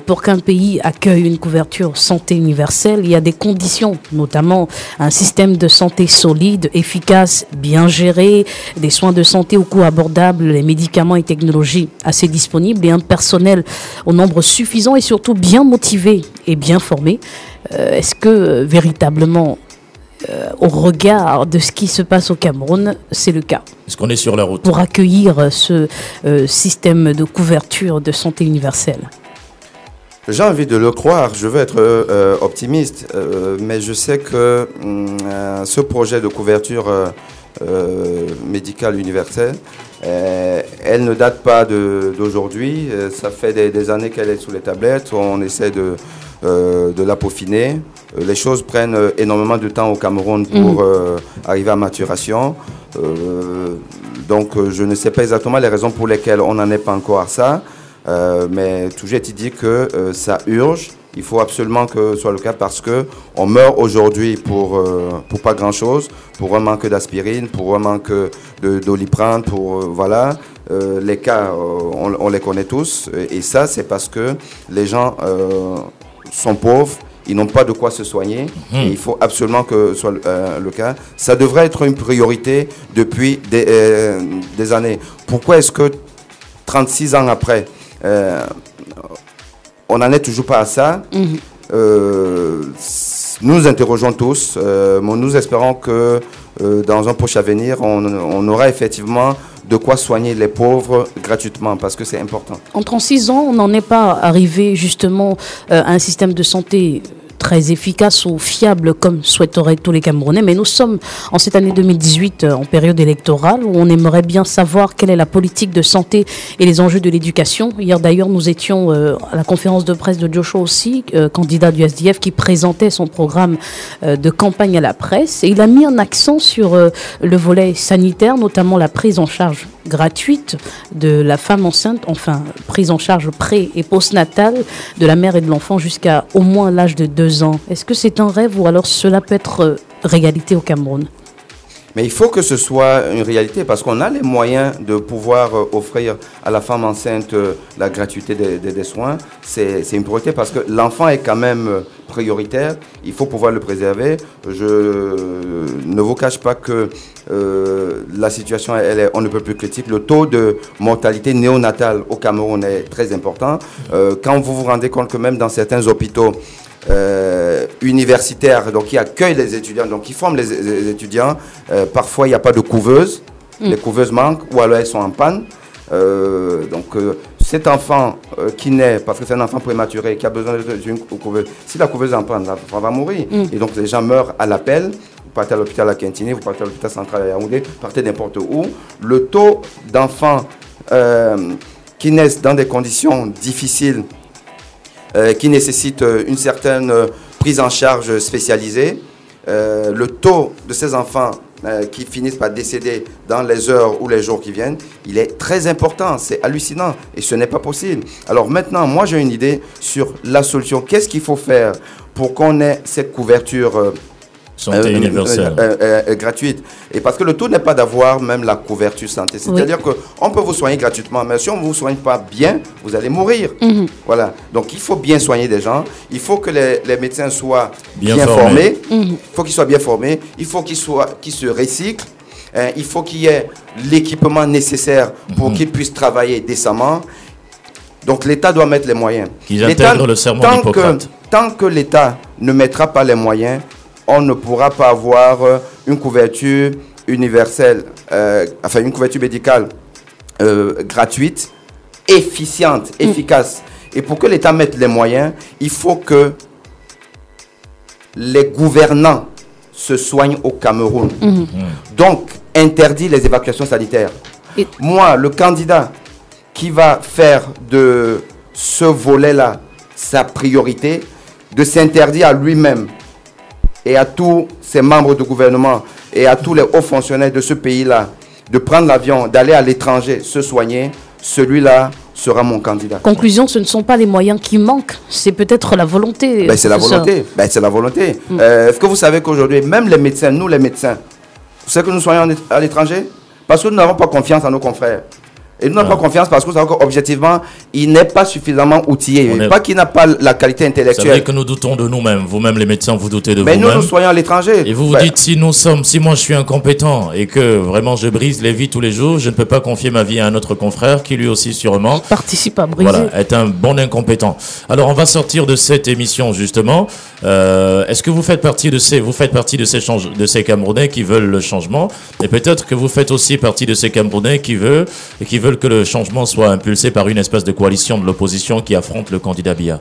pour qu'un pays accueille une couverture santé universelle, il y a des conditions, notamment un système de santé solide, efficace, bien géré, des soins de santé au coût abordable, les médicaments et technologies assez disponibles et un personnel au nombre suffisant et surtout bien motivé et bien formé. Est-ce que véritablement, au regard de ce qui se passe au Cameroun, c'est le cas? Est-ce qu'on est sur la route pour accueillir ce système de couverture de santé universelle? J'ai envie de le croire, je veux être optimiste, mais je sais que ce projet de couverture médicale universelle, elle ne date pas d'aujourd'hui. Ça fait des années qu'elle est sous les tablettes. On essaie de la peaufiner. Les choses prennent énormément de temps au Cameroun pour arriver à maturation. Donc je ne sais pas exactement les raisons pour lesquelles on n'en est pas encore à ça. Mais toujours est-il dit que ça urge. Il faut absolument que ce soit le cas parce qu'on meurt aujourd'hui pour pas grand-chose, pour un manque d'aspirine, pour un manque de Doliprane, voilà. Les cas, on les connaît tous. Et ça, c'est parce que les gens sont pauvres, ils n'ont pas de quoi se soigner. Et il faut absolument que ce soit le cas. Ça devrait être une priorité depuis des années. Pourquoi est-ce que 36 ans après, on n'en est toujours pas à ça. Nous interrogeons tous, mais nous espérons que dans un prochain avenir, on aura effectivement de quoi soigner les pauvres gratuitement, parce que c'est important. En 36 ans, on n'en est pas arrivé justement à un système de santé très efficace ou fiable comme souhaiteraient tous les Camerounais. Mais nous sommes en cette année 2018 en période électorale où on aimerait bien savoir quelle est la politique de santé et les enjeux de l'éducation. Hier d'ailleurs, nous étions à la conférence de presse de Joshua aussi, candidat du SDF, qui présentait son programme de campagne à la presse. Et il a mis un accent sur le volet sanitaire, notamment la prise en charge gratuite de la femme enceinte, enfin prise en charge pré- et postnatale de la mère et de l'enfant jusqu'à au moins l'âge de 2 ans. Est-ce que c'est un rêve ou alors cela peut être réalité au Cameroun? Mais il faut que ce soit une réalité parce qu'on a les moyens de pouvoir offrir à la femme enceinte la gratuité des soins. C'est une priorité parce que l'enfant est quand même prioritaire. Il faut pouvoir le préserver. Je ne vous cache pas que la situation, on ne peut plus critique. Le taux de mortalité néonatale au Cameroun est très important. Quand vous vous rendez compte que même dans certains hôpitaux universitaires, donc qui accueillent les étudiants, donc qui forment les étudiants, parfois il n'y a pas de couveuse, les couveuses manquent ou alors elles sont en panne. Cet enfant qui naît, parce que c'est un enfant prématuré, qui a besoin d'une couveuse, si la couveuse en panne, l'enfant va mourir. Et donc les gens meurent à l'appel. Vous partez à l'hôpital à Quintini, vous partez à l'hôpital central à Yaoundé, vous partez n'importe où. Le taux d'enfants qui naissent dans des conditions difficiles, qui nécessitent une certaine prise en charge spécialisée, le taux de ces enfants qui finissent par décéder dans les heures ou les jours qui viennent, il est très important, c'est hallucinant et ce n'est pas possible. Alors maintenant, moi j'ai une idée sur la solution. Qu'est-ce qu'il faut faire pour qu'on ait cette couverture santé universelle gratuite? Et parce que le tout n'est pas d'avoir même la couverture santé. C'est-à-dire qu'on peut vous soigner gratuitement, mais si on ne vous soigne pas bien, vous allez mourir. Voilà. Donc il faut bien soigner des gens. Il faut que les médecins soient bien formés. Il faut qu'ils soient bien formés. Il faut qu'ils se recyclent. Il faut qu'il y ait l'équipement nécessaire pour qu'ils puissent travailler décemment. Donc l'État doit mettre les moyens. Qu'ils intègrent le serment d'Hippocrate. Tant que l'État ne mettra pas les moyens, on ne pourra pas avoir une couverture universelle, une couverture médicale gratuite, efficiente, efficace. Et pour que l'État mette les moyens, il faut que les gouvernants se soignent au Cameroun. Donc, interdit les évacuations sanitaires. Moi, le candidat qui va faire de ce volet-là sa priorité, de s'interdire à lui-même et à tous ses membres de gouvernement et à tous les hauts fonctionnaires de ce pays-là de prendre l'avion, d'aller à l'étranger se soigner, celui-là sera mon candidat. Conclusion, ce ne sont pas les moyens qui manquent, c'est peut-être la volonté. C'est la volonté. C'est la volonté. Est-ce que vous savez qu'aujourd'hui, même les médecins, nous les médecins, vous savez que nous soignons à l'étranger parce que nous n'avons pas confiance en nos confrères. Et nous n'avons pas confiance parce que objectivement, il n'est pas suffisamment outillé. Pas qu'il n'a pas la qualité intellectuelle. C'est vrai que nous doutons de nous-mêmes. Vous-même, les médecins, vous doutez de vous-même. Mais nous soignons à l'étranger. Et vous vous dites, si moi je suis incompétent et que vraiment je brise les vies tous les jours, je ne peux pas confier ma vie à un autre confrère qui lui aussi sûrement participe à briser. Voilà, est un bon incompétent. Alors on va sortir de cette émission justement. Est-ce que vous faites partie de ces Camerounais qui veulent le changement? Et peut-être que vous faites aussi partie de ces Camerounais qui veulent que le changement soit impulsé par une espèce de coalition de l'opposition qui affronte le candidat Biya?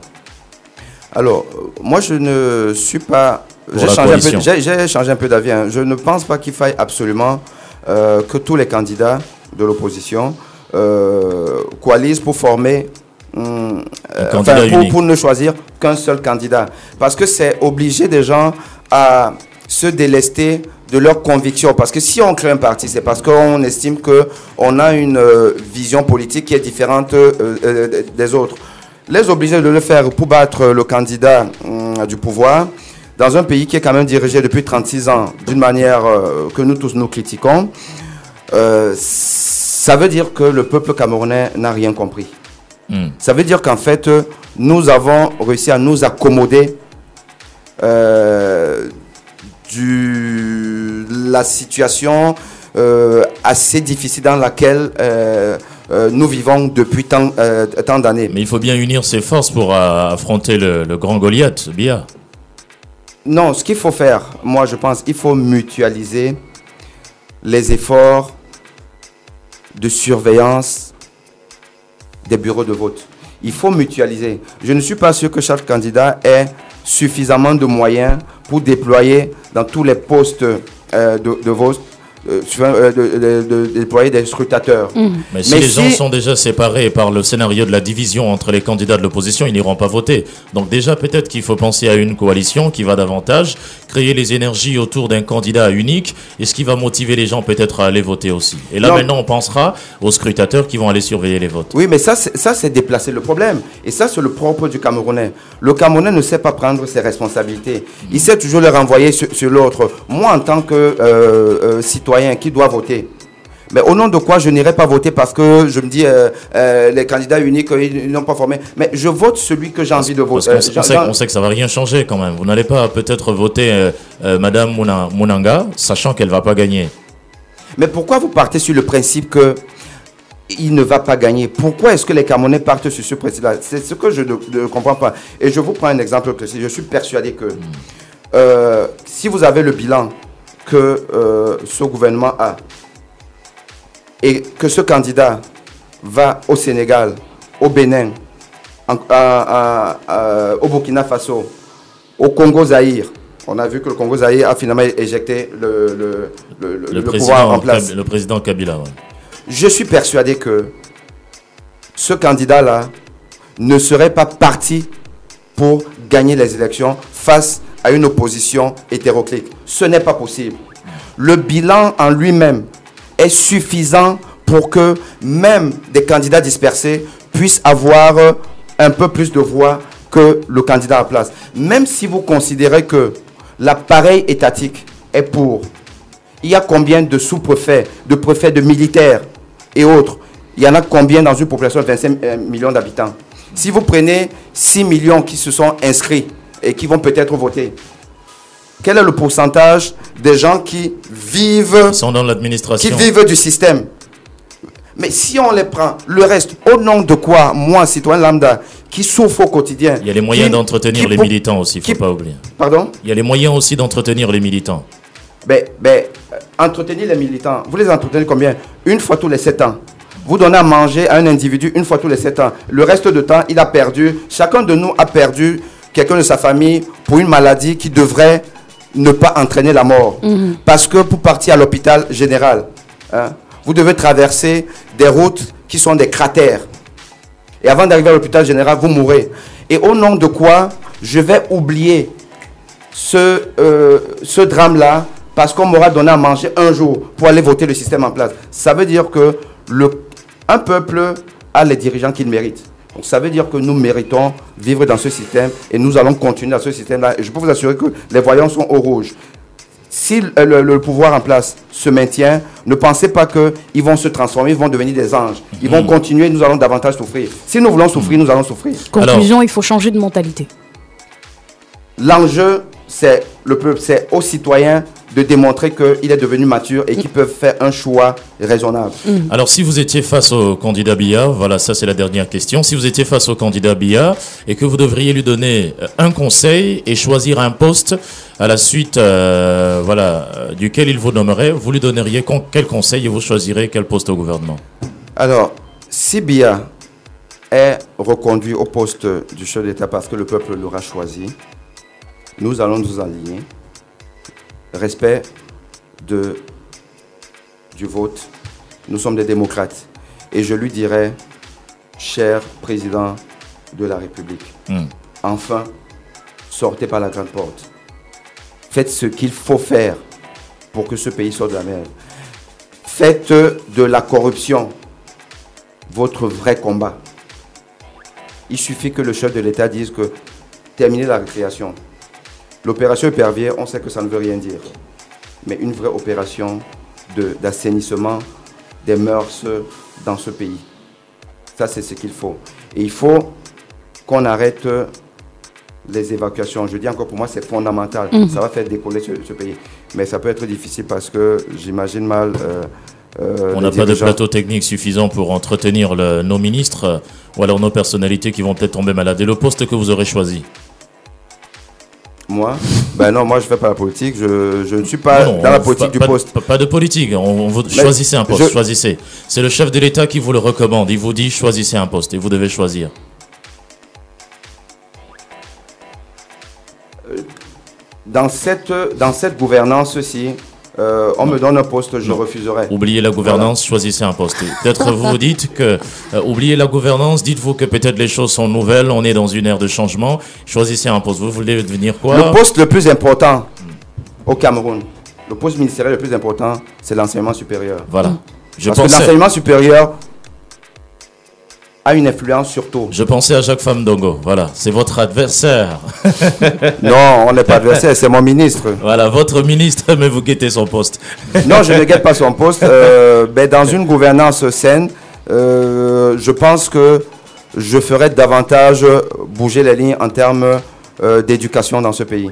Alors, moi je ne suis pas... J'ai changé un peu d'avis. Je ne pense pas qu'il faille absolument que tous les candidats de l'opposition coalisent pour former... pour ne choisir qu'un seul candidat. Parce que c'est obliger des gens à se délester de leurs convictions. Parce que si on crée un parti, c'est parce qu'on estime qu'on a une vision politique qui est différente des autres. Les obliger de le faire pour battre le candidat du pouvoir, dans un pays qui est quand même dirigé depuis 36 ans, d'une manière que nous tous nous critiquons, ça veut dire que le peuple camerounais n'a rien compris. Ça veut dire qu'en fait, nous avons réussi à nous accommoder la situation assez difficile dans laquelle nous vivons depuis tant d'années. Mais il faut bien unir ses forces pour affronter le grand Goliath, Biya. Non, ce qu'il faut faire, moi je pense, il faut mutualiser les efforts de surveillance des bureaux de vote. Il faut mutualiser. Je ne suis pas sûr que chaque candidat ait suffisamment de moyens pour déployer dans tous les postes de vote, déployer des scrutateurs. Mais si les gens sont déjà séparés par le scénario de la division entre les candidats de l'opposition, ils n'iront pas voter. Donc déjà, peut-être qu'il faut penser à une coalition qui va davantage créer créer les énergies autour d'un candidat unique, et ce qui va motiver les gens peut-être à aller voter aussi. Et là, maintenant, on pensera aux scrutateurs qui vont aller surveiller les votes. Oui, mais ça c'est déplacer le problème. Et ça, c'est le propre du Camerounais. Le Camerounais ne sait pas prendre ses responsabilités. Il sait toujours les renvoyer sur l'autre. Moi, en tant que citoyen qui doit voter, mais au nom de quoi je n'irai pas voter parce que je me dis les candidats uniques, ils n'ont pas formé. Mais je vote celui que j'ai envie de voter. On sait que ça ne va rien changer quand même. Vous n'allez pas peut-être voter Madame Mounanga, sachant qu'elle ne va pas gagner. Mais pourquoi vous partez sur le principe qu'il ne va pas gagner? Pourquoi est-ce que les Camerounais partent sur ce principe-là? C'est ce que je ne comprends pas. Et je vous prends un exemple précis. Je suis persuadé que si vous avez le bilan que ce gouvernement a, et que ce candidat va au Sénégal, au Bénin, au Burkina Faso, au Congo-Zaïre. On a vu que le Congo-Zaïre a finalement éjecté le pouvoir en place. Le président Kabila. Ouais. Je suis persuadé que ce candidat-là ne serait pas parti pour gagner les élections face à une opposition hétéroclite. Ce n'est pas possible. Le bilan en lui-même est suffisant pour que même des candidats dispersés puissent avoir un peu plus de voix que le candidat en place. Même si vous considérez que l'appareil étatique est pour, il y a combien de sous-préfets, de préfets, de militaires et autres? Il y en a combien dans une population de 25 millions d'habitants? Si vous prenez 6 millions qui se sont inscrits et qui vont peut-être voter, quel est le pourcentage des gens qui vivent, sont dans l'administration, qui vivent du système? Mais si on les prend, le reste, au nom de quoi, moi, citoyen lambda, qui souffre au quotidien? Il y a les moyens d'entretenir les militants aussi, il ne faut pas oublier. Pardon? Il y a les moyens aussi d'entretenir les militants. Entretenir les militants, vous les entretenez combien? Une fois tous les 7 ans. Vous donnez à manger à un individu une fois tous les 7 ans. Le reste de temps, il a perdu, chacun de nous a perdu quelqu'un de sa famille pour une maladie qui devrait ne pas entraîner la mort. Parce que pour partir à l'hôpital général, vous devez traverser des routes qui sont des cratères. Et avant d'arriver à l'hôpital général, vous mourrez. Et au nom de quoi je vais oublier ce drame-là parce qu'on m'aura donné à manger un jour pour aller voter le système en place? Ça veut dire que un peuple a les dirigeants qu'il mérite. Donc ça veut dire que nous méritons vivre dans ce système et nous allons continuer dans ce système-là. Et je peux vous assurer que les voyants sont au rouge. Si le pouvoir en place se maintient, ne pensez pas qu'ils vont se transformer, ils vont devenir des anges. Ils vont continuer, nous allons davantage souffrir. Si nous voulons souffrir, nous allons souffrir. Conclusion, il faut changer de mentalité. L'enjeu, c'est le peuple, c'est aux citoyens de démontrer qu'il est devenu mature et qu'ils peuvent faire un choix raisonnable. Alors, si vous étiez face au candidat Biya, voilà, ça c'est la dernière question. Si vous étiez face au candidat Biya et que vous devriez lui donner un conseil et choisir un poste à la suite duquel il vous nommerait, vous lui donneriez quel conseil et vous choisirez quel poste au gouvernement? Alors, si Biya est reconduit au poste du chef d'État parce que le peuple l'aura choisi, nous allons nous aligner. Respect du vote. Nous sommes des démocrates. Et je lui dirais, cher président de la République, enfin, sortez par la grande porte. Faites ce qu'il faut faire pour que ce pays sorte de la merde. Faites de la corruption votre vrai combat. Il suffit que le chef de l'État dise que terminez la récréation. L'opération épervier, on sait que ça ne veut rien dire. Mais une vraie opération d'assainissement des mœurs dans ce pays. Ça, c'est ce qu'il faut. Et il faut qu'on arrête les évacuations. Je dis encore, pour moi, c'est fondamental. Ça va faire décoller ce pays. Mais ça peut être difficile parce que j'imagine mal... on n'a pas de plateau technique suffisant pour entretenir nos ministres ou alors nos personnalités qui vont peut-être tomber malades. Et le poste que vous aurez choisi? Moi? Non, moi je ne fais pas la politique, je ne suis pas dans la politique du poste. Pas de politique, choisissez un poste, choisissez. C'est le chef de l'État qui vous le recommande, il vous dit choisissez un poste et vous devez choisir. Dans cette gouvernance-ci, on me donne un poste, je refuserai. Oubliez la gouvernance, choisissez un poste. Peut-être vous dites que, oubliez la gouvernance, dites-vous que peut-être les choses sont nouvelles, on est dans une ère de changement, choisissez un poste. Vous voulez devenir quoi? Le poste le plus important, au Cameroun, le poste ministériel le plus important, c'est l'enseignement supérieur. Voilà. Parce que l'enseignement supérieur a une influence sur tout. Je pensais à Jacques Famdongo. Voilà, c'est votre adversaire. Non, on n'est pas adversaire, c'est mon ministre. Voilà, votre ministre, mais vous guettez son poste. Non, je ne guette pas son poste. Mais dans une gouvernance saine, je pense que je ferai davantage bouger les lignes en termes d'éducation dans ce pays.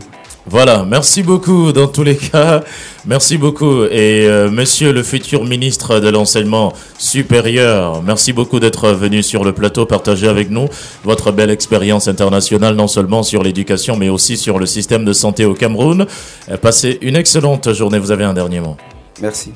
Voilà, merci beaucoup dans tous les cas. Merci beaucoup. Et monsieur le futur ministre de l'enseignement supérieur, merci beaucoup d'être venu sur le plateau partager avec nous votre belle expérience internationale, non seulement sur l'éducation, mais aussi sur le système de santé au Cameroun. Passez une excellente journée. Vous avez un dernier mot. Merci.